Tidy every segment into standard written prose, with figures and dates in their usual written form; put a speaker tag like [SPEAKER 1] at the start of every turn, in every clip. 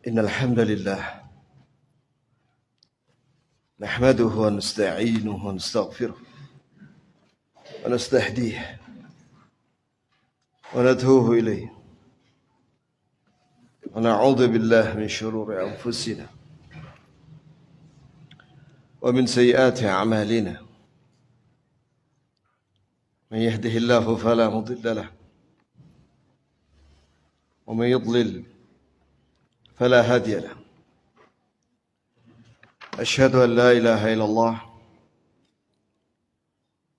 [SPEAKER 1] إن الحمد لله نحمده ونستعينه ونستغفره ونستهديه ونتوب إليه ونعوذ بالله من شرور أنفسنا ومن سيئات أعمالنا من يهده الله فلا مضل له ومن يضلل فلا هادي له. أشهد أن لا إله إلا الله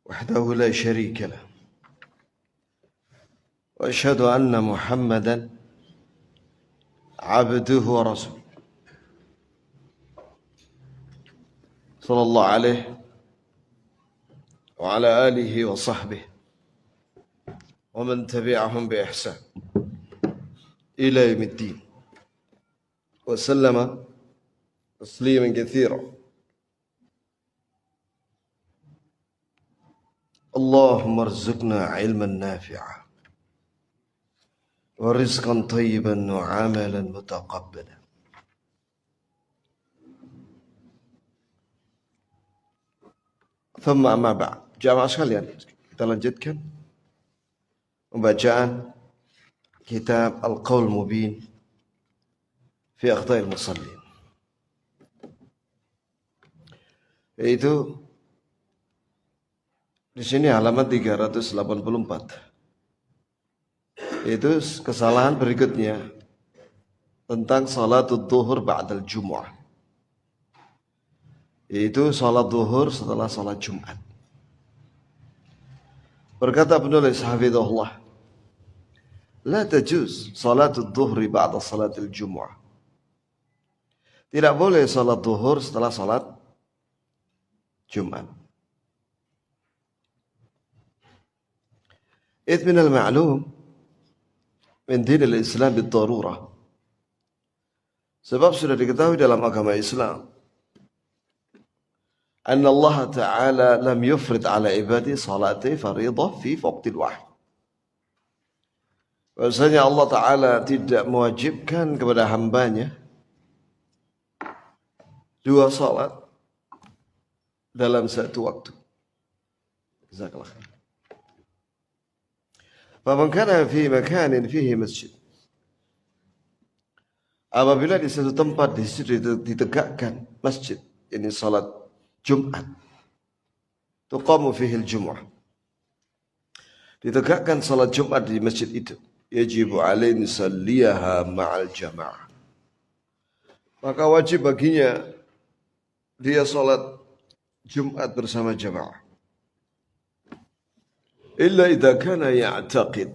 [SPEAKER 1] وحده لا شريك له وأشهد أن محمدا عبده ورسوله صلى الله عليه وعلى آله وصحبه ومن تبعهم بإحسان إلى يوم الدين وسلم تسليما كثيرا. اللهم ارزقنا علما نافعا ورزقا طيبا وعملا متقبلا. ثم أما بعد, jamaah sekalian, kita lanjutkan pembacaan kitab Al-Qaul Mubin fi Akhta'il Musallin, yaitu di sini halaman 384, yaitu kesalahan berikutnya tentang salatul zuhur ba'dal jumu'ah, yaitu salat zuhur setelah salat Jumat. Berkata penulis hafizahullah, la tajuz salatul zuhri ba'da salatil jumu'ah. Tidak boleh salat zuhur setelah salat Jumat. إذ من المعلوم من دين الإسلام بالضرورة, sebab sudah diketahui dalam agama Islam, أن الله تعالى لم يفرض على عباده صلاة فريضة في وقت واحد. Bahwasanya Allah Ta'ala tidak mewajibkan kepada hambanya dua salat dalam satu waktu. Jazakallah khair. Faman kana fi makanin fihi masjid, apabila di satu tempat di situ ditegakkan masjid, ini salat Jumat, tuqamu fihi al-jumu'ah, ditegakkan salat Jumat di masjid itu, yajibu alaihi nusalliyaha ma'al jamaah, maka wajib baginya dia salat Jumat bersama jamaah. Illa idza kana ya'taqid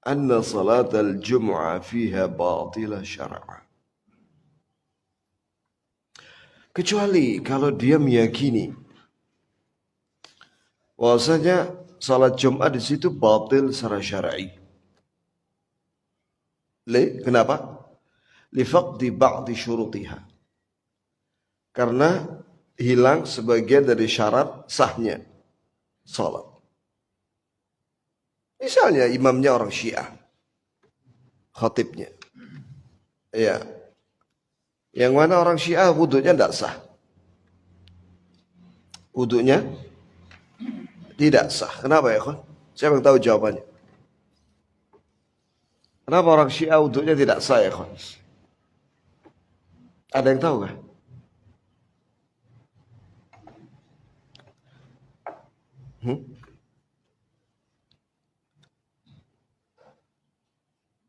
[SPEAKER 1] anna salat al-jumu'ah fiha batilah syar'an, kecuali kalau dia meyakini bahwasanya salat Jumat di situ batil secara syar'i. Kenapa? Li faqdi ba'di syurutiha, karena hilang sebagian dari syarat sahnya salat. Misalnya imamnya orang Syiah, khatibnya, ya, yang mana orang Syiah wudunya tidak sah, wudunya tidak sah. Kenapa ya kawan? Siapa yang tahu jawabannya? Kenapa orang Syiah wudunya tidak sah ya kawan? Ada yang tahu kah?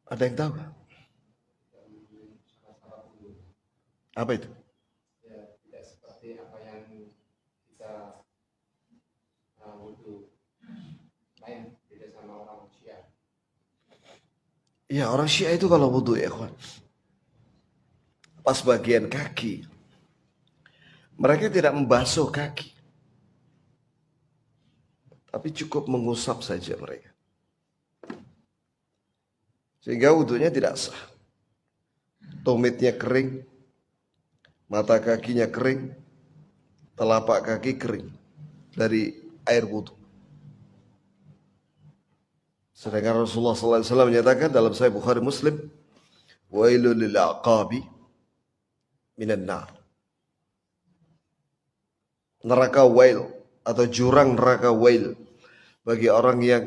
[SPEAKER 1] Ada yang tahu? Apa itu?
[SPEAKER 2] Ya, tidak seperti apa yang bisa wudu lain, beda sama orang Syiah.
[SPEAKER 1] Ya, orang Syiah itu kalau wudu ya kawan, pas bagian kaki, mereka tidak membasuh kaki, tapi cukup mengusap saja mereka, sehingga wudunya tidak sah. Tumitnya kering, mata kakinya kering, telapak kaki kering dari air wudu. Sedangkan Rasulullah SAW menyatakan dalam Sahih Bukhari Muslim, wailul lil aqabi minan nar. Neraka wail atau jurang neraka wail bagi orang yang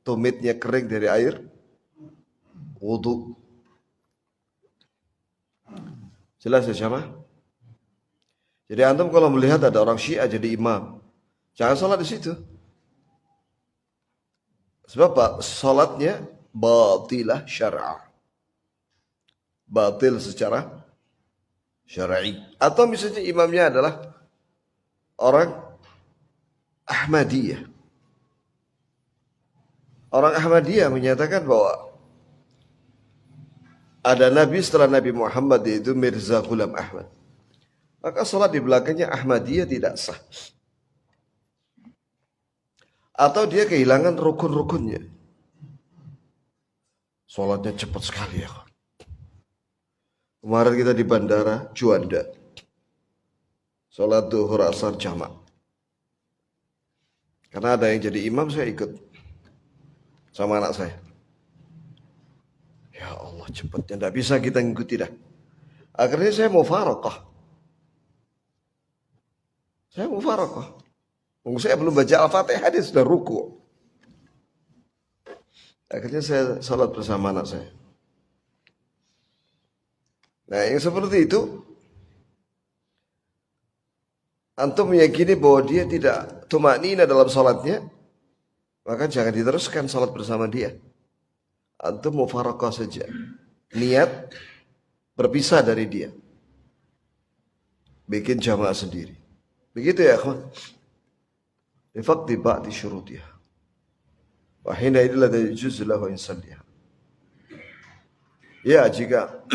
[SPEAKER 1] tumitnya kering dari air wudu. Jelas ya jamaah? Jadi antum kalau melihat ada orang Syiah jadi imam, jangan salat di situ. Sebab Pak, salatnya batilah syar'a. Batil secara syar'i. Atau misalnya imamnya adalah orang Ahmadiyah. Orang Ahmadiyah menyatakan bahwa ada nabi setelah Nabi Muhammad, yaitu Mirza Ghulam Ahmad. Maka salat di belakangnya Ahmadiyah tidak sah. Atau dia kehilangan rukun-rukunnya. Salatnya cepat sekali ya. Kemarin kita di bandara Juanda. Salat zuhur asar jamak. Karena ada yang jadi imam, saya ikut sama anak saya. Ya Allah, cepatnya, tidak bisa kita ngikuti dah. Akhirnya saya mau faraqah. Saya belum baca Al-Fatihah, dia sudah ruku. Akhirnya saya salat bersama anak saya. Nah, yang seperti itu, antum meyakini bahwa dia tidak tumaknina dalam salatnya, maka jangan diteruskan salat bersama dia. Antum mufaraqah saja. Niat berpisah dari dia. Bikin jamaah sendiri. Begitu ya, akhwan. Bifaqdi ba'di syurutiha. Wa hina idza la yujuz lahu in salliha. Ya, jika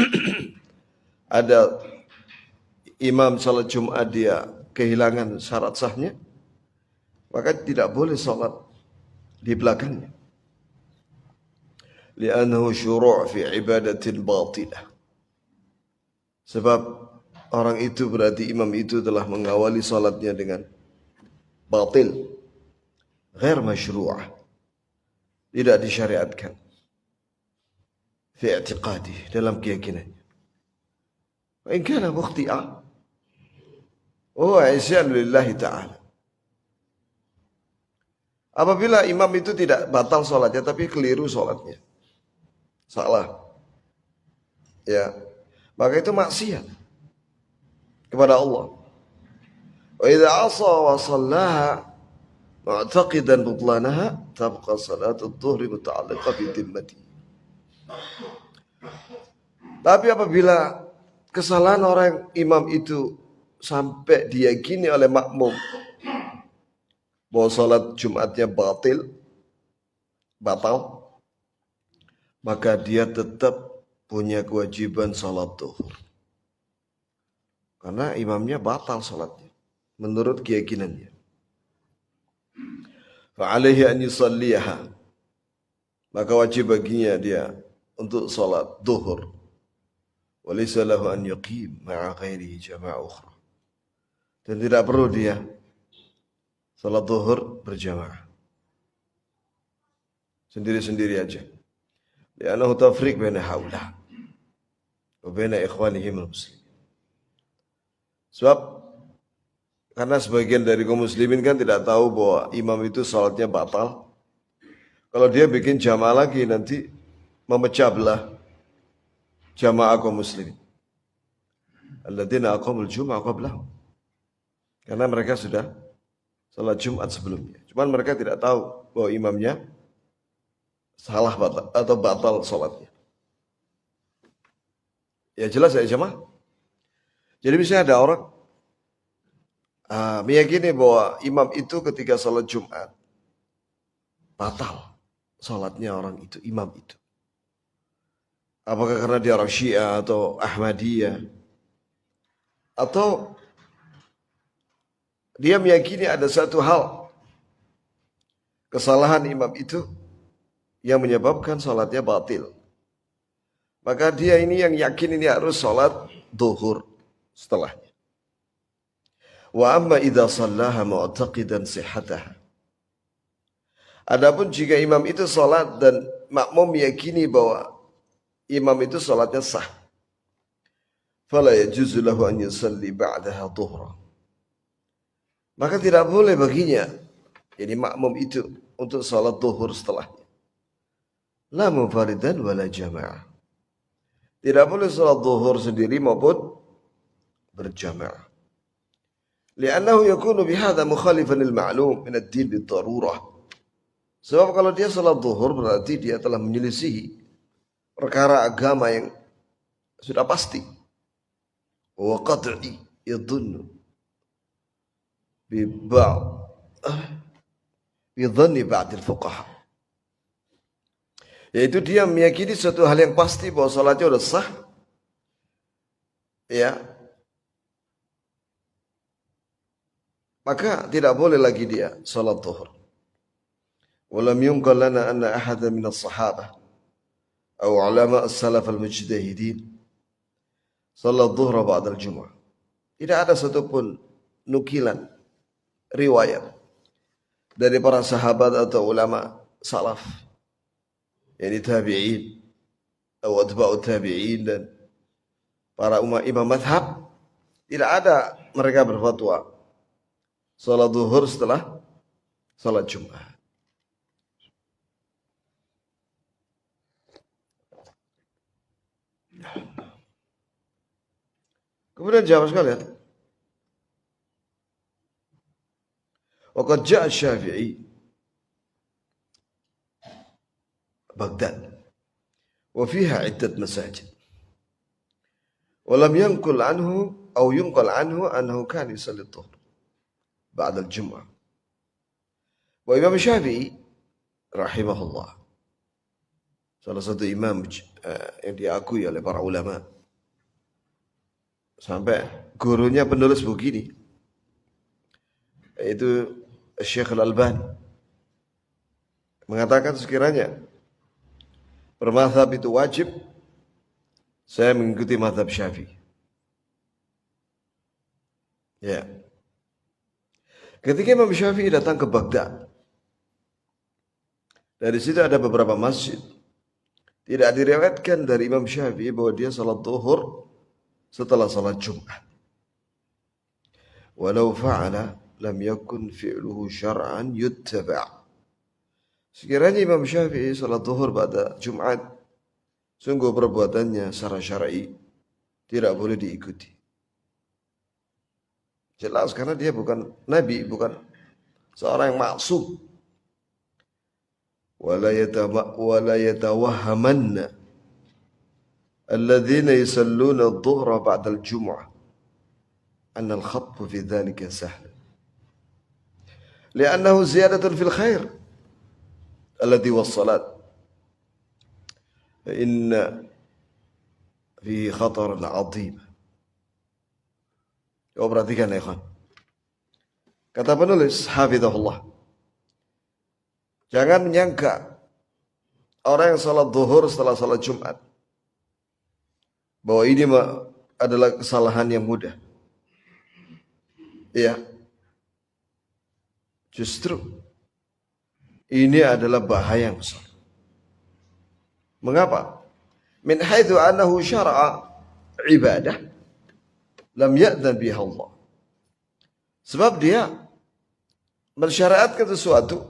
[SPEAKER 1] ada imam salat Jumat dia kehilangan syarat sahnya, maka tidak boleh salat di belakangnya. Li'annahu syuru' fi ibadatin batilah. Sebab orang itu berarti imam itu telah mengawali salatnya dengan batil, ghair masyru'ah, tidak disyariatkan fi i'tiqadi, dalam keyakinannya. Wa in kana mukhti'a wa isyan lillahi ta'ala. Apabila imam itu tidak batal salatnya tapi keliru salatnya, salah, ya, maka itu maksiat kepada Allah. Wa idza 'asa wa shallaha mu'taqidan butlanaha tabqa salatu adh-dhuhri muta'alliqah bi dhimmati. Tapi apabila kesalahan orang imam itu sampai diyakini oleh makmum bahwa salat Jumatnya batal, maka dia tetap punya kewajiban salat zuhur. Karena imamnya batal salatnya menurut keyakinannya. Fa'alaihi an yusalliha. Maka wajib baginya dia untuk salat zuhur. Walaysa lahu an yuqim ma'a ghairihi jama'ah ukhra. Dan tidak perlu dia salat zuhur berjamaah. Sendiri-sendiri aja. Li'annahu tafriq baina haula wa baina ikhwanihim al-muslimin. Sebab karena sebagian dari kaum muslimin kan tidak tahu bahwa imam itu salatnya batal. Kalau dia bikin jamaah lagi nanti memecah belah jamaah kaum muslimin. Alladzina aqamul jum'ah qablahum. Karena mereka sudah salat Jumat sebelumnya. Cuman mereka tidak tahu bahwa imamnya salah batal atau batal salatnya. Ya jelas ya jemaah. Jadi misalnya ada orang meyakini bahwa imam itu ketika salat Jumat batal salatnya orang itu, imam itu. Apakah karena dia orang Syiah atau Ahmadiyah, atau dia meyakini ada satu hal kesalahan imam itu yang menyebabkan salatnya batil. Maka dia ini yang yakin ini harus salat zuhur setelahnya. Wa amma idza shallaha mu'taqidan sihhataha. Adapun jika imam itu salat dan makmum meyakini bahwa imam itu salatnya sah. Fala yajuzu lahu an yusalli ba'daha dhuhra. Maka tidak boleh baginya, jadi makmum itu untuk salat zuhur setelahnya. La munfaridan wala jamaah. Tidak boleh salat zuhur sendiri maupun berjamaah. Li'annahu yakunu bihadza mukhalifan lil ma'lum min ad-din bid-darurah. Sebab kalau dia salat zuhur berarti dia telah menyelisihi perkara agama yang sudah pasti. Wa qat'i yadhunnu bi dhanni ba'd al-fuqaha. Yaitu dia meyakini suatu hal yang pasti bahwa salatnya sudah sah. Ya. Maka tidak boleh lagi dia salat zuhur. Walam yunqal lana anna ahadan min as-sahabah aw ulama as-salaf al-mujtahidin salat zuhra ba'da al-jum'ah. Tidak ada satupun nukilan riwayat dari para sahabat atau ulama salaf, yani tabi'in atau atba'ut tabi'in dan para imam madhab, tidak ada mereka berfatwa salat zuhur setelah salat Jumat. Kemudian jawab sekalian, waqad ja'a Syafi'i Baghdad wa fiha 'iddat masajid wa lam yanqul anhu aw yunqal anhu annahu kana yusalli adh-dhuhr ba'da al-jum'ah. Wa Imam Syafi'i rahimahullah, salah satu imam yang diakui oleh para ulama, sampai gurunya penulis buku ini, yaitu Syekh Al-Albani, mengatakan sekiranya bermadzhab itu wajib, saya mengikuti mazhab Syafi'i. Ya. Ketika Imam Syafi'i datang ke Baghdad, dari situ ada beberapa masjid. Tidak diriwayatkan dari Imam Syafi'i bahwa dia salat zuhur setelah salat Jumat. Walau fa'ala lam yakun fi'luhu syar'an yuttaba'. Sekiranya Imam Syafi'i salat zuhur pada Jumat, sungguh perbuatannya secara syar'i tidak boleh diikuti. Jelas karena dia bukan nabi, bukan seorang yang maksum. Wala yatawahhamanna alladhina yusalluna adh-dhuhra ba'da al-jum'ah anna al-khatt fi dhalika sahl. Li'annahu ziyadatun fil khair alladhi was-salat. Fa inna fihi khataran 'azim. Coba perhatikan ya ikhwan. Kata penulis hafizahullah, jangan menyangka orang yang salat zuhur setelah salat Jumat bahwa ini adalah kesalahan yang mudah. Ya. Justru ini adalah bahaya yang besar. Mengapa? Min haitsu annahu syara'a ibadah lam ya'dzan biha Allah. Sebab dia mensyariatkan sesuatu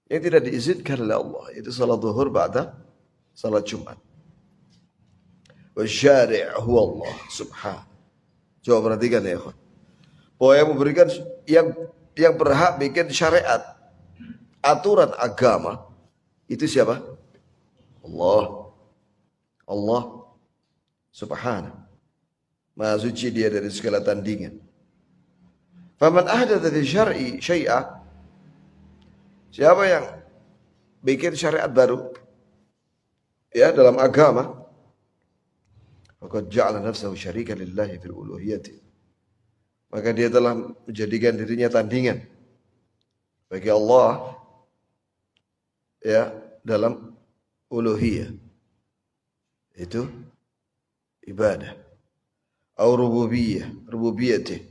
[SPEAKER 1] yang tidak diizinkan oleh Allah, itu salat zuhur ba'da salat Jumat. Wa syari' huwa Allah subhanahu. Coba perhatikan ya ikhwan. Bahwa yang memberikan yang berhak bikin syariat, aturan agama itu siapa? Allah subhanahu. Maha suci dia dari segala tandingan. Faman ahdatha fi syar'i syai'a, siapa yang bikin syariat baru ya dalam agama, faqad ja'ala nafsahu syarikan lillahi fil uluhiyyati, maka dia telah menjadikan dirinya tandingan bagi Allah ya dalam uluhiyah, itu ibadah, atau rububiyatih,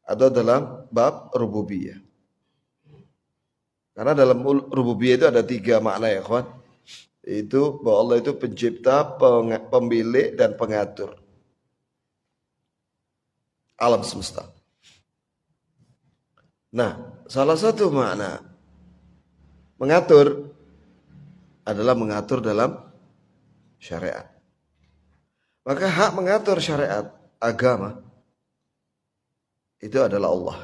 [SPEAKER 1] atau dalam bab rububiyah. Karena dalam rububiyah itu ada 3 makna ya kawan. Itu bahwa Allah itu pencipta, pemilik dan pengatur alam semesta. Nah, salah satu makna mengatur adalah mengatur dalam syariat. Maka hak mengatur syariat agama itu adalah Allah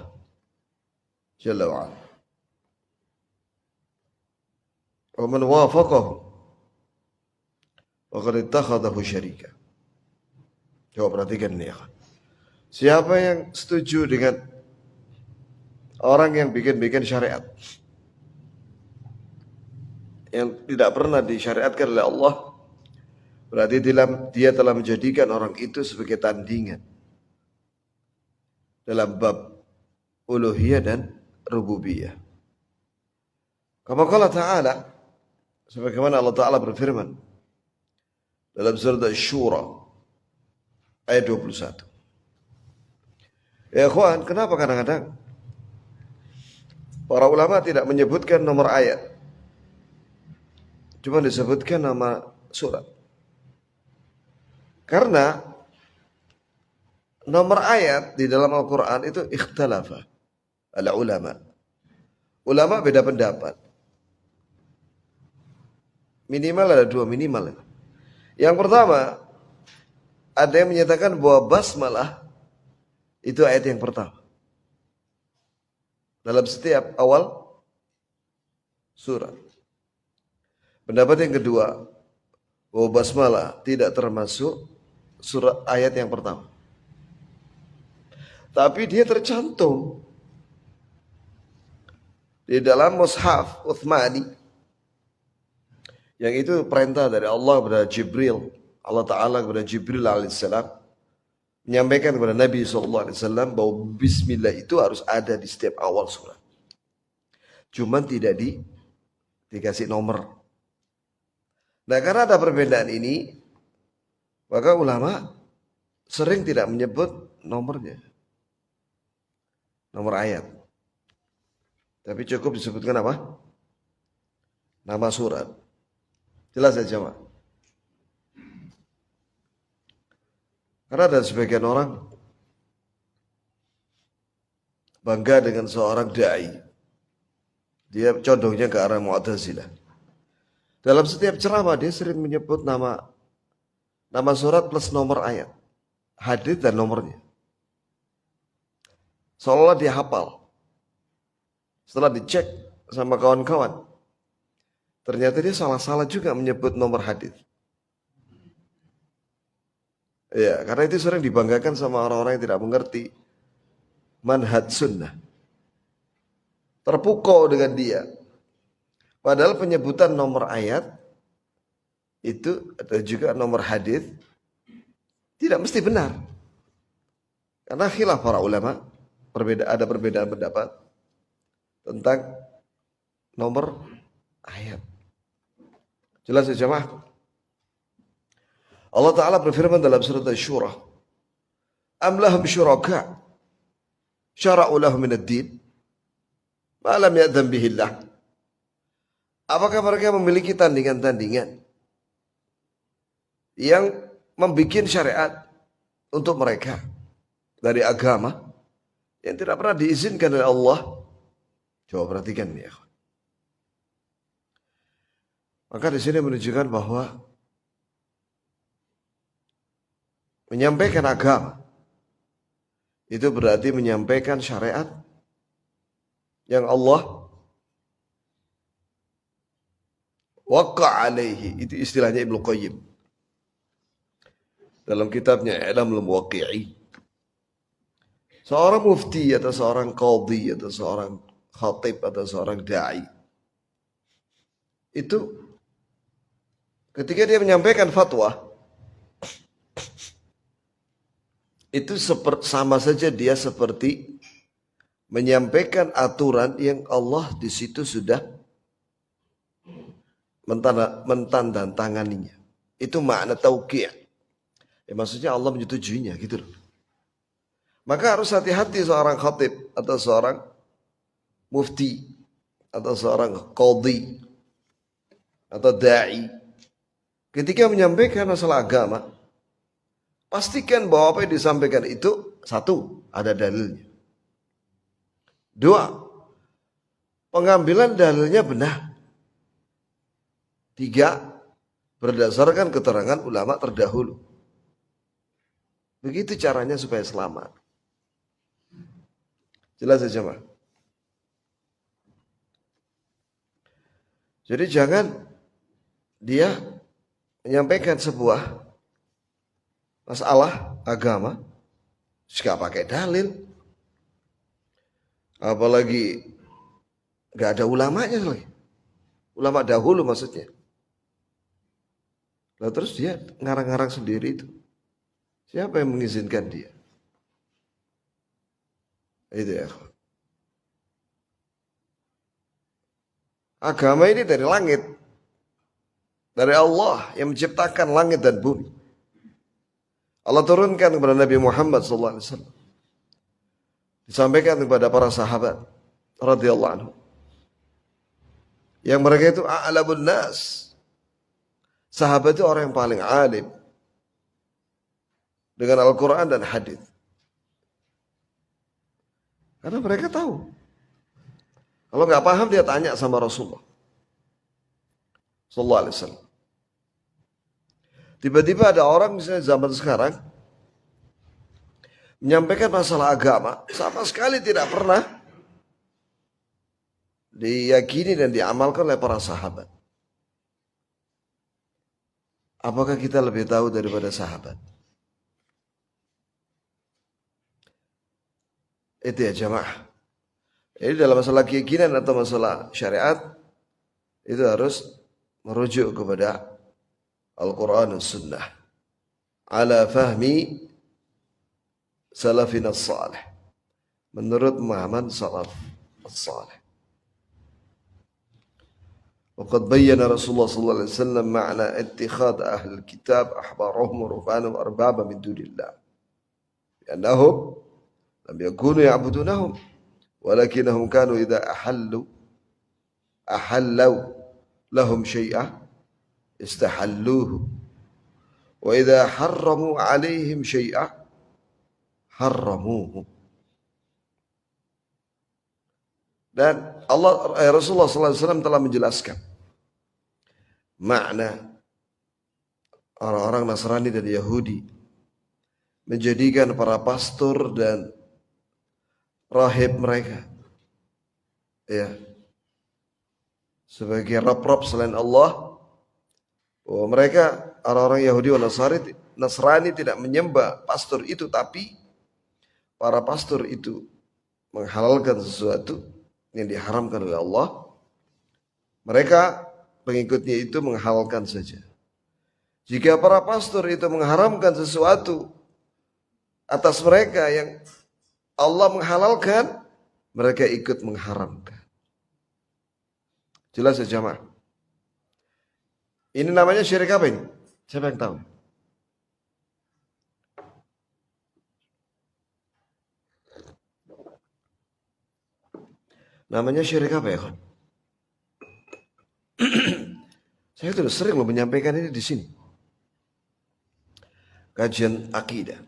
[SPEAKER 1] Jalla wa'ala. Wa man wafaqahu wa qad ittakhadahu syarika. Coba perhatikan ini ya. Siapa yang setuju dengan orang yang bikin syariat yang tidak pernah disyariatkan oleh Allah, berarti dia telah menjadikan orang itu sebagai tandingan dalam bab uluhiyah dan rububiyah. Kama qala ta'ala, sebagaimana Allah Ta'ala berfirman dalam surat Asy-Syura ayat 21. Ya ikhwan, kenapa kadang-kadang para ulama tidak menyebutkan nomor ayat, cuma disebutkan nama surat? Karena nomor ayat di dalam Al-Quran itu ikhtalafa ala ulama. Ulama beda pendapat. Minimal ada dua, minimal. Yang pertama, ada yang menyatakan bahwa basmalah itu ayat yang pertama dalam setiap awal surat. Pendapat yang kedua, bahwa basmalah tidak termasuk surat ayat yang pertama. Tapi dia tercantum di dalam mushaf Utsmani, yang itu perintah dari Allah kepada Jibril. Allah Ta'ala kepada Jibril alaihissalam menyampaikan kepada Nabi SAW bahwa bismillah itu harus ada di setiap awal surat. Cuman tidak dikasih nomor. Nah, karena ada perbedaan ini, maka ulama sering tidak menyebut nomornya, nomor ayat. Tapi cukup disebutkan apa? Nama surat. Jelas ya jemaah? Karena ada sebagian orang bangga dengan seorang da'i. Dia condongnya ke arah Mu'tazilah. Dalam setiap ceramah dia sering menyebut nama surat plus nomor ayat, hadits dan nomornya. Seolah dia hafal. Setelah dicek sama kawan-kawan, ternyata dia salah-salah juga menyebut nomor hadits. Ya, karena itu sering dibanggakan sama orang-orang yang tidak mengerti manhaj sunnah. Terpukau dengan dia. Padahal penyebutan nomor ayat itu atau juga nomor hadis tidak mesti benar. Karena khilaf para ulama, ada perbedaan pendapat tentang nomor ayat. Jelas ya jemaah? Allah Ta'ala berfirman dalam surat Asy-Syura, Am lahum syuraka syara'u lahum minad din ma lam ya'dzan bihi Allah. Apakah mereka memiliki tandingan-tandingan yang membuat syariat untuk mereka dari agama yang tidak pernah diizinkan oleh Allah? Coba perhatikan ya. Maka di sini menunjukkan bahwa menyampaikan agama itu berarti menyampaikan syariat yang Allah waqa alaihi. Itu istilahnya Ibnu Qayyim dalam kitabnya I'lamul Muwaqqi'in. Seorang mufti atau seorang qadhi atau seorang khatib atau seorang da'i itu ketika dia menyampaikan fatwa, itu sama saja dia seperti menyampaikan aturan yang Allah di situ sudah mentandatanganinya. Itu makna tauqi'. Ya, maksudnya Allah menyetujuinya gitu loh. Maka harus hati-hati seorang khatib atau seorang mufti atau seorang qadhi atau da'i ketika menyampaikan masalah agama, pastikan bahwa apa yang disampaikan itu, satu, ada dalilnya. Dua, pengambilan dalilnya benar. Tiga, berdasarkan keterangan ulama terdahulu. Begitu caranya supaya selamat. Jelas saja, Mas. Jadi jangan dia menyampaikan sebuah masalah agama, nggak pakai dalil, apalagi nggak ada ulamanya lagi, ulama dahulu maksudnya. Lalu terus dia ngarang-ngarang sendiri itu. Siapa yang mengizinkan dia? Itu ya. Agama ini dari langit. Dari Allah yang menciptakan langit dan bumi. Allah turunkan kepada Nabi Muhammad SAW. Disampaikan kepada para sahabat radhiyallahu anhu. Yang mereka itu a'lamun nas. Sahabat itu orang yang paling alim dengan Al-Quran dan hadis. Karena mereka tahu. Kalau nggak paham dia tanya sama Rasulullah sallallahu alaihi wasallam. Tiba-tiba ada orang misalnya zaman sekarang menyampaikan masalah agama sama sekali tidak pernah diyakini dan diamalkan oleh para sahabat. Apakah kita lebih tahu daripada sahabat? Itu ya jamaah. Jadi dalam masalah keyakinan atau masalah syariat itu harus merujuk kepada Al-Quran dan Sunnah ala fahmi salafin as-salih, menurut pemahaman salaf as-salih. وقد بين رسول الله صلى الله عليه وسلم معنى اتخاذ أهل الكتاب أحبارهم ورهبانهم أربابا من دون الله لأنهم لم يكونوا يعبدونهم ولكنهم كانوا إذا أحلوا لهم شيئا استحلوه وإذا حرموا عليهم شيئا حرموه. Dan Rasulullah SAW telah menjelaskan makna orang-orang Nasrani dan Yahudi menjadikan para pastor dan rahib mereka ya sebagai rob-rob selain Allah. Bahwa mereka orang-orang Yahudi dan Nasrani tidak menyembah pastor itu, tapi para pastor itu menghalalkan sesuatu yang diharamkan oleh Allah. Mereka pengikutnya itu menghalalkan saja. Jika para pastor itu mengharamkan sesuatu atas mereka yang Allah menghalalkan, mereka ikut mengharamkan. Jelas ya jamaah? Ini namanya syirik apa ini? Siapa yang tahu? Namanya syirik apa ya, kawan? Saya sudah sering loh menyampaikan ini di sini. Kajian akidah.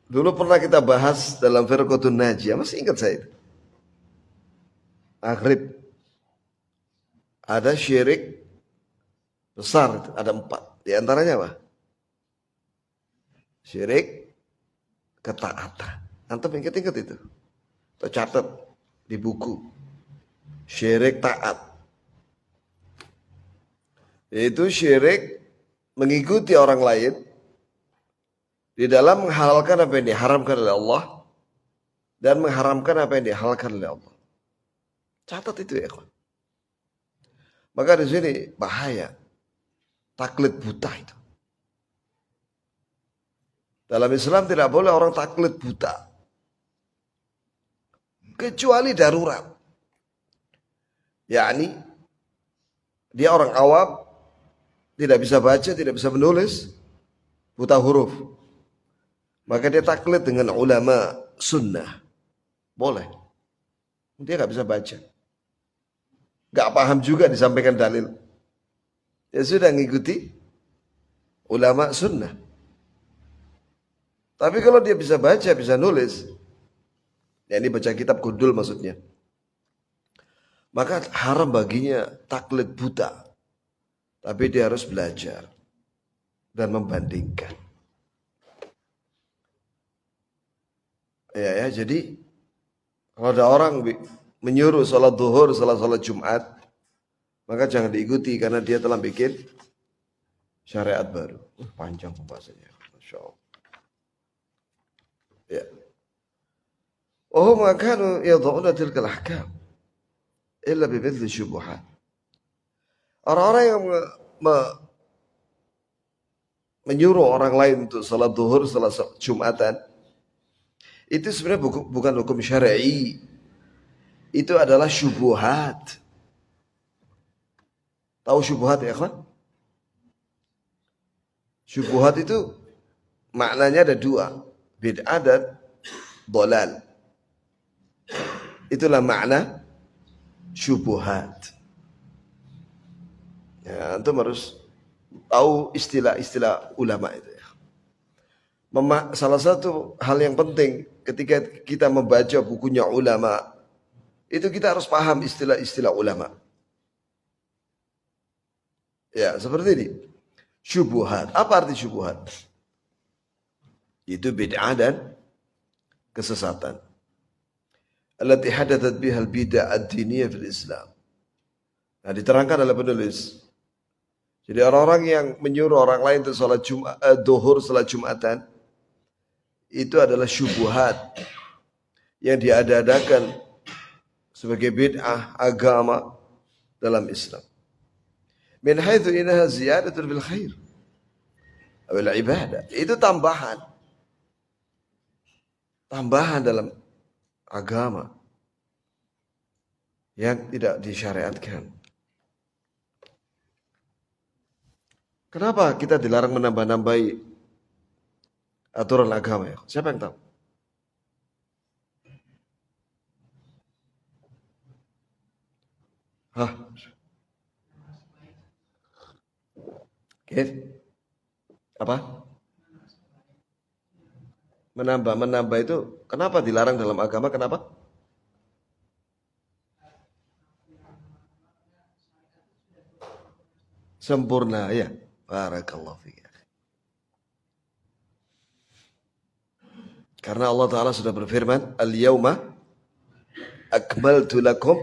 [SPEAKER 1] Dulu pernah kita bahas dalam Firqatun Najiyah, masih ingat saya itu. Maghrib. Ada syirik besar, ada 4. Di antaranya apa? Syirik ketaatan. Antum ingat-ingat itu? Atau catat di buku. Syirik taat. Yaitu syirik mengikuti orang lain di dalam menghalalkan apa yang diharamkan oleh Allah dan mengharamkan apa yang dihalalkan oleh Allah. Catat itu ya, kawan. Maka di sini bahaya taklid buta itu. Dalam Islam tidak boleh orang taklid buta. Kecuali darurat. Yakni dia orang awam, tidak bisa baca, tidak bisa menulis, buta huruf. Maka dia taklid dengan ulama sunnah. Boleh. Dia nggak bisa baca. Nggak paham juga disampaikan dalil. Ya sudah ngikuti ulama sunnah. Tapi kalau dia bisa baca, bisa nulis, ya ini baca kitab gundul maksudnya, maka haram baginya taklid buta. Tapi dia harus belajar dan membandingkan. Ya, jadi kalau ada orang menyuruh sholat duhur, sholat Jumat, maka jangan diikuti karena dia telah bikin syariat baru. Panjang pembahasannya, Masya Allah. Ya. Oh maka yadhuna tilkal ahkam illa bimithli syubuhat. Orang-orang yang menyuruh orang lain untuk salat zuhur, salat Jumatan, itu sebenarnya bukan hukum syar'i. Itu adalah syubuhat. Tahu syubuhat ya kawan? Syubuhat itu maknanya ada dua, bid'ah dan dhalal. Itulah makna syubuhat. Ya, antum harus tahu istilah-istilah ulama itu ya. Salah satu hal yang penting ketika kita membaca bukunya ulama, itu kita harus paham istilah-istilah ulama. Ya, seperti ini. Syubuhat. Apa arti syubuhat? Itu bid'ah dan kesesatan. Allati hadathat biha al-bid'ah ad-diniyah fil Islam. Nah, diterangkan oleh penulis. Jadi orang-orang yang menyuruh orang lain untuk salat duhur, salat Jumatan, itu adalah syubuhat yang diada-adakan sebagai bid'ah agama dalam Islam. Min haitsu innaha ziyadatun fil khair aw al ibadah. Itu tambahan dalam agama yang tidak disyariatkan. Kenapa kita dilarang menambah-nambahi aturan agama ya? Siapa yang tahu? Hah? Oke. Apa? Menambah itu kenapa dilarang dalam agama? Kenapa? Sempurna ya. Barakallahu fiik. Karena Allah Ta'ala sudah berfirman, Al-yawma akmaltu lakum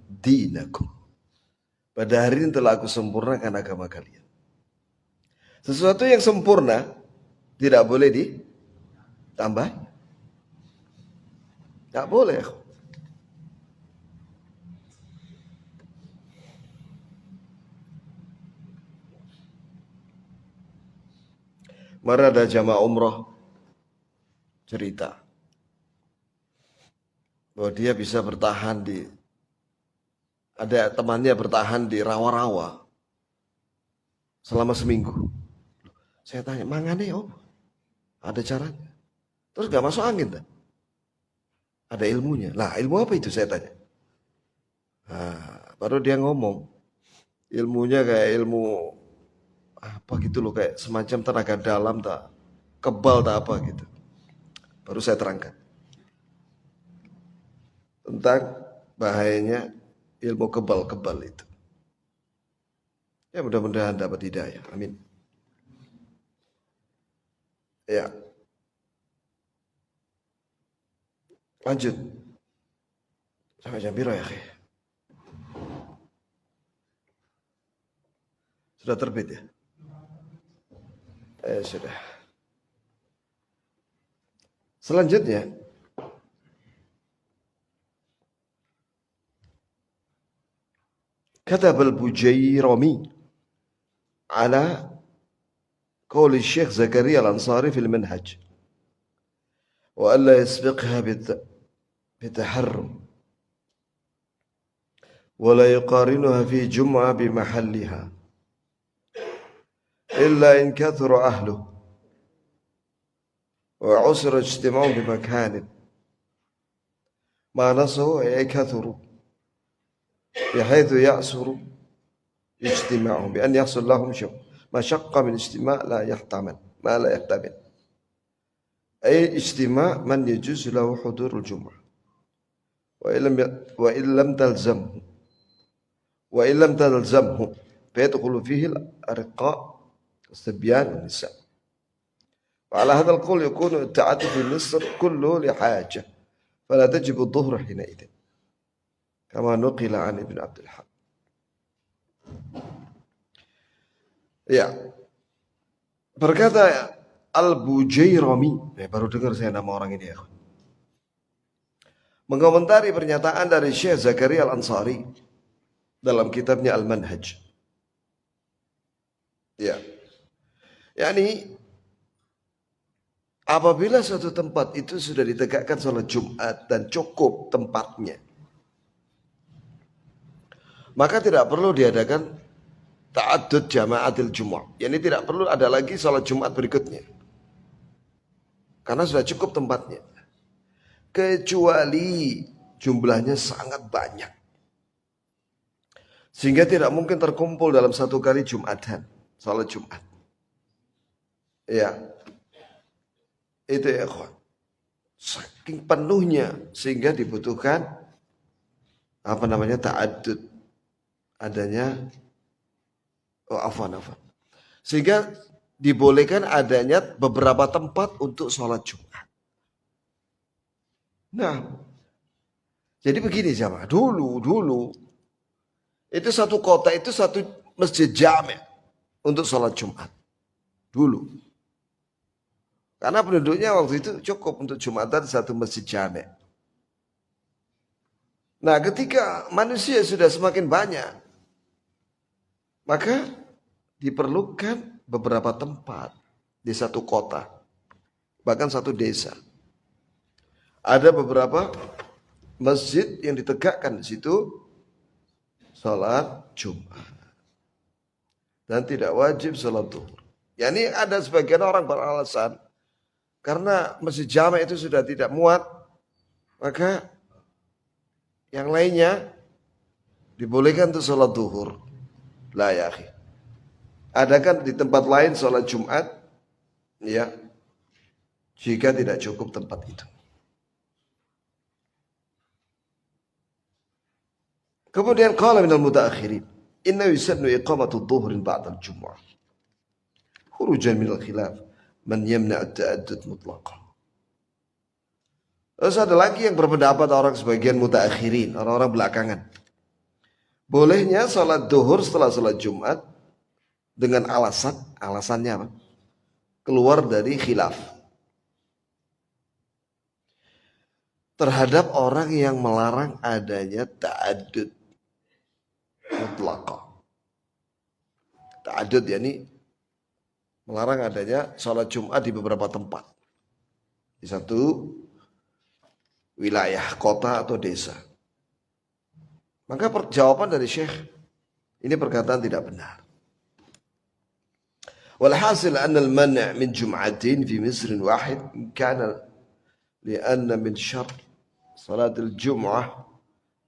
[SPEAKER 1] dinakum. Pada hari ini telah aku sempurnakan agama kalian. Sesuatu yang sempurna tidak boleh ditambah. Tidak boleh. Mara ada jamaah umroh cerita bahwa dia bisa bertahan ada temannya bertahan di rawa-rawa selama seminggu. Saya tanya, mangane oh, ada caranya. Terus gak masuk angin tak? Ada ilmunya. Lah ilmu apa itu saya tanya. Nah, baru dia ngomong ilmunya kayak ilmu apa gitu loh, kayak semacam tenaga dalam tak, kebal tak apa gitu. Baru saya terangkan tentang bahayanya ilmu kebal-kebal itu. Ya mudah-mudahan dapat hidayah. Amin. Ya. Lanjut. Sampai jam berapa ya? Sudah terbit ya? Sudah. Selanjutnya, كتب البجيرمي على قول الشيخ زكريا الأنصاري في المنهج وألا يسبقها بتحرم ولا يقارنها في جمعة بمحلها إلا إن كثر أهله وعسر اجتماع بمكان ما نصه أي كثروا بحيث اجتماعهم بأن يحصل لهم مشقة من اجتماع لا يحتمل ما لا يحتمل أي اجتماع من يجوز له حضور الجمعة وإن لم تلزمه فيدخل فيه الأرقاء الصبيان والنساء. وعلى هذا القول يكون التعدد في مصر كله لحاجة فلا تجب الظهر حينئذ كما نقل عن ابن عبد الحق. Ya, berkata Al-Bujairami, baru dengar saya nama orang ini ya. Mengomentari pernyataan dari Syekh Zakaria Al-Ansari dalam kitabnya Al-Manhaj. Ya. yakni apabila suatu tempat itu sudah ditegakkan salat Jumat dan cukup tempatnya, maka tidak perlu diadakan ta'addud jama'atil Jumu'ah. Yani tidak perlu ada lagi salat Jumat berikutnya. Karena sudah cukup tempatnya. Kecuali jumlahnya sangat banyak. Sehingga tidak mungkin terkumpul dalam satu kali Jumatan, salat Jumat. Ya. Itu ya kawan. Saking penuhnya sehingga dibutuhkan ta'addud. Adanya afwan. Sehingga dibolehkan adanya beberapa tempat untuk sholat Jumat. Nah, jadi begini jamaah. Dulu itu satu kota itu satu masjid jami' untuk sholat Jumat. Dulu. Karena penduduknya waktu itu cukup untuk Jumatan satu masjid jami'. Nah, ketika manusia sudah semakin banyak, maka diperlukan beberapa tempat di satu kota, bahkan satu desa. Ada beberapa masjid yang ditegakkan di situ salat Jumat dan tidak wajib salat zuhur. Yani ada sebagian orang beralasan karena masjid jami' itu sudah tidak muat, maka yang lainnya dibolehkan untuk salat zuhur. La ya akhi. Adakan di tempat lain sholat Jumat, ya, jika tidak cukup tempat itu. Kemudian qala minal mutaakhirin, inna yusannu iqamatu dhuhrin ba'da al-jumu'ah. Khurujan minal khilaf man yamna' at-ta'addud mutlaqan. Terus ada lagi yang berpendapat orang sebagian mutaakhirin, orang-orang belakangan. Bolehnya sholat zuhur setelah sholat Jumat dengan alasannya apa? Keluar dari khilaf terhadap orang yang melarang adanya ta'addud mutlaqah. Ta'addud yakni melarang adanya sholat Jumat di beberapa tempat, di satu wilayah, kota atau desa. Maka jawaban dari Syekh, ini perkataan tidak benar. والحاصل أن المنع من جمعتين في مصر واحد كان لأن من شرط صلاة الجمعة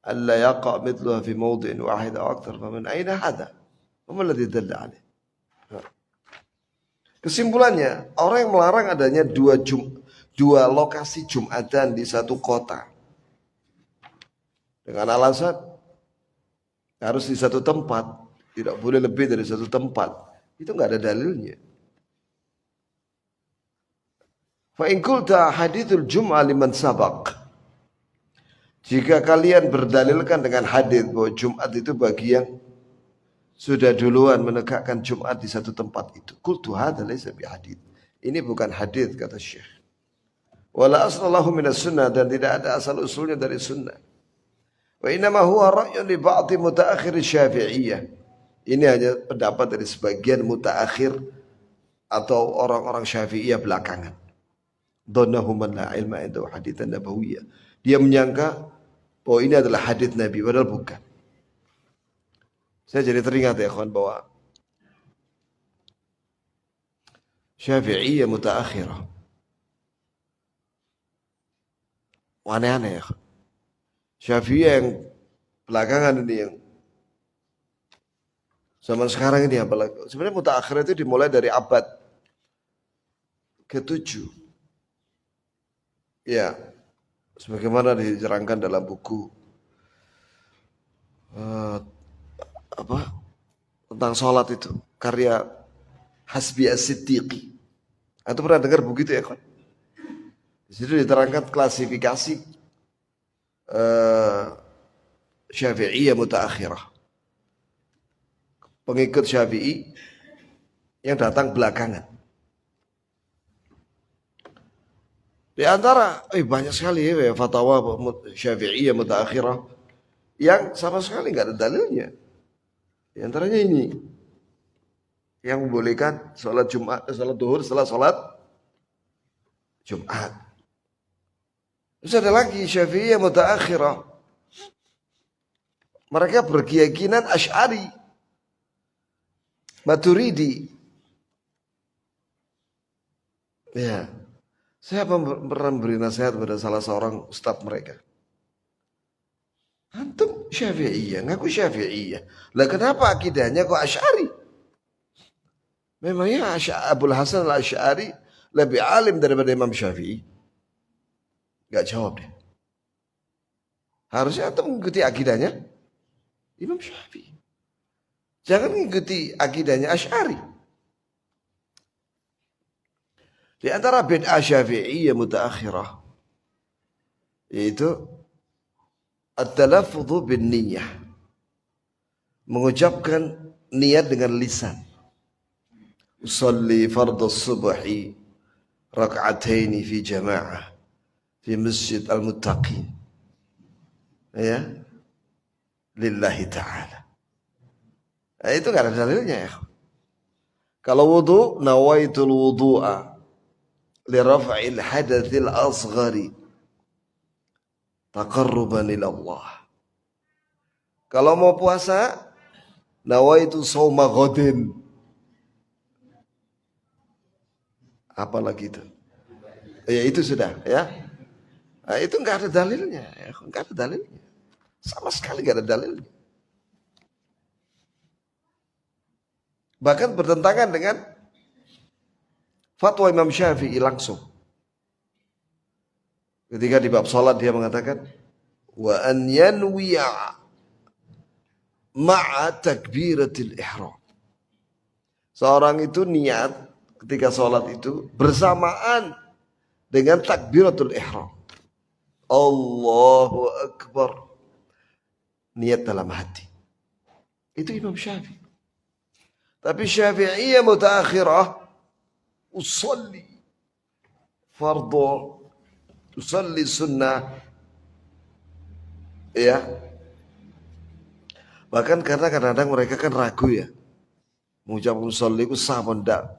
[SPEAKER 1] ألا يقع مثلها في موضع واحد أو أكثر. فمن أين هذا؟ وما الذي دل عليه؟ Kesimpulannya, orang yang melarang adanya dua lokasi Jumatan di satu kota dengan alasan harus di satu tempat, tidak boleh lebih dari satu tempat. Itu enggak ada dalilnya. Fa in qulta hadithul jum'ah liman sabaq. Jika kalian berdalilkan dengan hadis bahwa Jumat itu bagi yang sudah duluan menegakkan Jumat di satu tempat itu. Qultu hadza laysa bi hadits. Ini bukan hadis kata Syekh. Wala aslallahu minas sunnah, dan tidak ada asal usulnya dari sunnah. Wa innama huwa ra'yun li ba'dhi mutaakhir Syafi'iyah. Ini hanya pendapat dari sebagian mutaakhir atau orang-orang Syafi'iyah belakangan. Dhannahu man la ilma indahu haditsan nabawiyyah. Dia menyangka bahwa ini adalah hadits Nabi, padahal bukan. Saya jadi teringat ya kawan bahwa Syafi'iyah mutaakhirah. Aneh-aneh ya. Syafi'iyah yang belakangan ini yang Zaman sekarang ini apalagi. Sebenarnya mutaakhir itu dimulai dari abad ke-7. Ya, sebagaimana diterangkan dalam buku apa tentang sholat itu, karya Hasbi As-Siddiqi. Itu pernah dengar begitu ya kan? Di situ diterangkan klasifikasi Syafi'iyah mutaakhirah. Pengikut Syafi'i yang datang belakangan. Di antara banyak sekali ya fatwa Syafi'iyah mutaakhirah yang sama sekali nggak ada dalilnya. Di antaranya ini yang membolehkan sholat Jumat, sholat duhur setelah sholat Jumat. Terus ada lagi Syafi'iyah mutaakhirah. Mereka berkeyakinan Asy'ari, Maturidi. Ya, saya pernah memberi nasihat pada salah seorang ustaz mereka. Antum Syafi'iyah, ngaku Syafi'iyah. Lah kenapa akidahnya kok Asy'ari? Memangnya Abul Hasan al-Asy'ari lebih alim daripada Imam Syafi'i? Gak jawab deh. Harusnya antum mengikuti akidahnya Imam Syafi'i. Jangan mengikuti akidahnya Asy'ari. Di antara bid'ah Syafi'iyah mutaakhirah yaitu at-talaffudhu bin niyyah. Mengucapkan niat dengan lisan. Usalli fardhu subhi rak'ataini fi jama'ah fi masjid al-muttaqin. Ya. Lillahi ta'ala. Nah, itu enggak ada dalilnya ya. Kalau wudu, nawaitul wudu'a li raf'il hadathil asghari taqarruban ila Allah. Kalau mau puasa, nawaitu shauma ghadin. Apalagi itu? Ya itu sudah ya. Nah, itu enggak ada dalilnya, ya. Enggak ada dalilnya. Sama sekali enggak ada dalilnya. Bahkan bertentangan dengan fatwa Imam Syafi'i langsung. Ketika di bab salat dia mengatakan wa an yanwiya ma'a takbiratil ihram. Seorang itu niat ketika salat itu bersamaan dengan takbiratul ihram. Allahu akbar. Niat dalam hati. Itu Imam Syafi'i. Tapi Syafi'iyah mutaakhirah usalli fardhu, usalli sunnah. Ya. Bahkan karena kadang-kadang mereka kan ragu ya. Mengucap usalli itu sah apa enggak?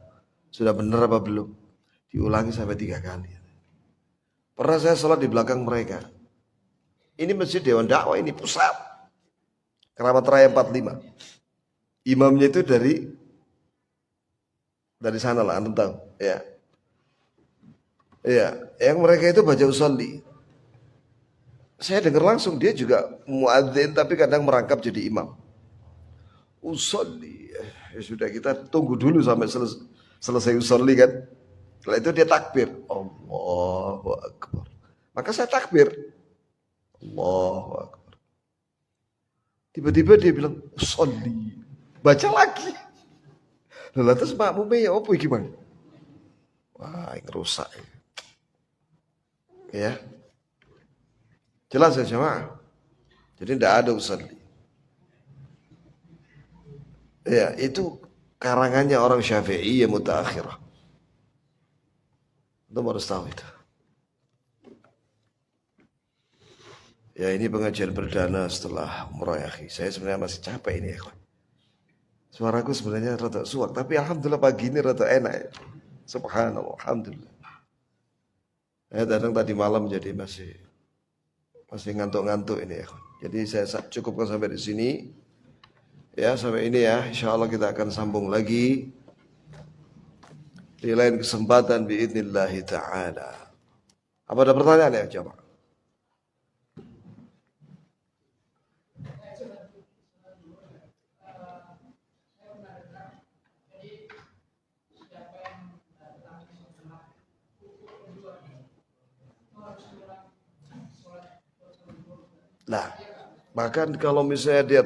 [SPEAKER 1] Sudah benar apa belum? Diulangi sampai 3 kali. Pernah saya sholat di belakang mereka. Ini masjid Dewan Dakwah ini pusat. Keramat Raya 45. Imamnya itu dari sana lah, antum tahu, ya. Ya, yang mereka itu baca usolli. Saya dengar langsung dia juga muadzin tapi kadang merangkap jadi imam. Usolli, ya sudah kita tunggu dulu sampai selesai usolli kan. Setelah itu dia takbir, Allahu Akbar. Maka saya takbir, Allahu Akbar. Tiba-tiba dia bilang usolli. Baca lagi. Lalu terus makmumnya ya apa gimana? Wah, ini rusak. Ya. Jelas ya jemaah. Jadi tidak ada usolli. Ya, itu karangannya orang Syafi'i yang mutaakhirah. Itu harus tahu itu. Ya, ini pengajian perdana setelah umrah ya. Saya sebenarnya masih capek ini ya, kawan. Suaraku sebenarnya rada suak, tapi alhamdulillah pagi ini rada enak ya. Subhanallah, alhamdulillah. Datang tadi malam jadi masih ngantuk-ngantuk ini ya. Jadi saya cukupkan sampai di sini. Ya, sampai ini ya. Insyaallah kita akan sambung lagi di lain kesempatan biidznillah taala. Apa ada pertanyaan ya, jemaah? Nah, bahkan kalau misalnya dia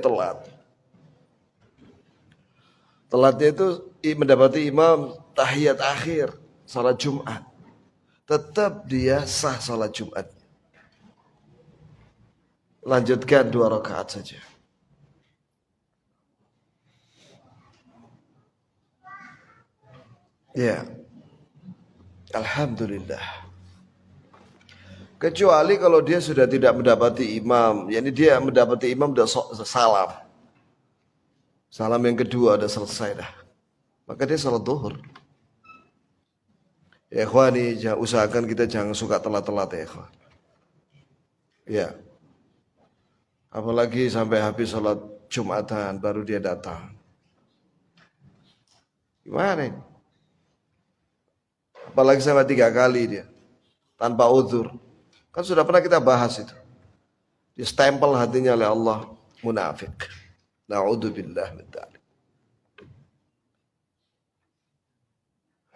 [SPEAKER 1] telatnya itu mendapati imam tahiyat akhir salat Jumat, tetap dia sah salat Jumat. Lanjutkan 2 rakaat saja. Ya, alhamdulillah. Kecuali kalau dia sudah tidak mendapati imam, yakni dia mendapati imam sudah salam. Salam yang kedua udah selesai dah. Maka dia salat zuhur. Ya ikhwani, usahakan kita jangan suka telat-telat ya ikhwan. Ya. Apalagi sampai habis salat Jumatan baru dia datang. Gimana ini? Apalagi sampai 3 kali dia tanpa uzur. Kan sudah pernah kita bahas itu. Di stempel hatinya oleh Allah munafik. Na'udzubillah min dzalik.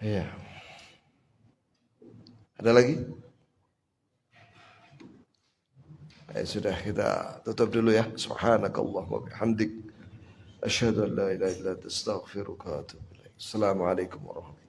[SPEAKER 1] Iya. Ada lagi? Sudah kita tutup dulu ya. Subhanakallah wa bihamdik. Asyhadu an la ilaha illa anta astaghfiruka wa atubu ilaik. Assalamualaikum warahmatullahi wabarakatuh.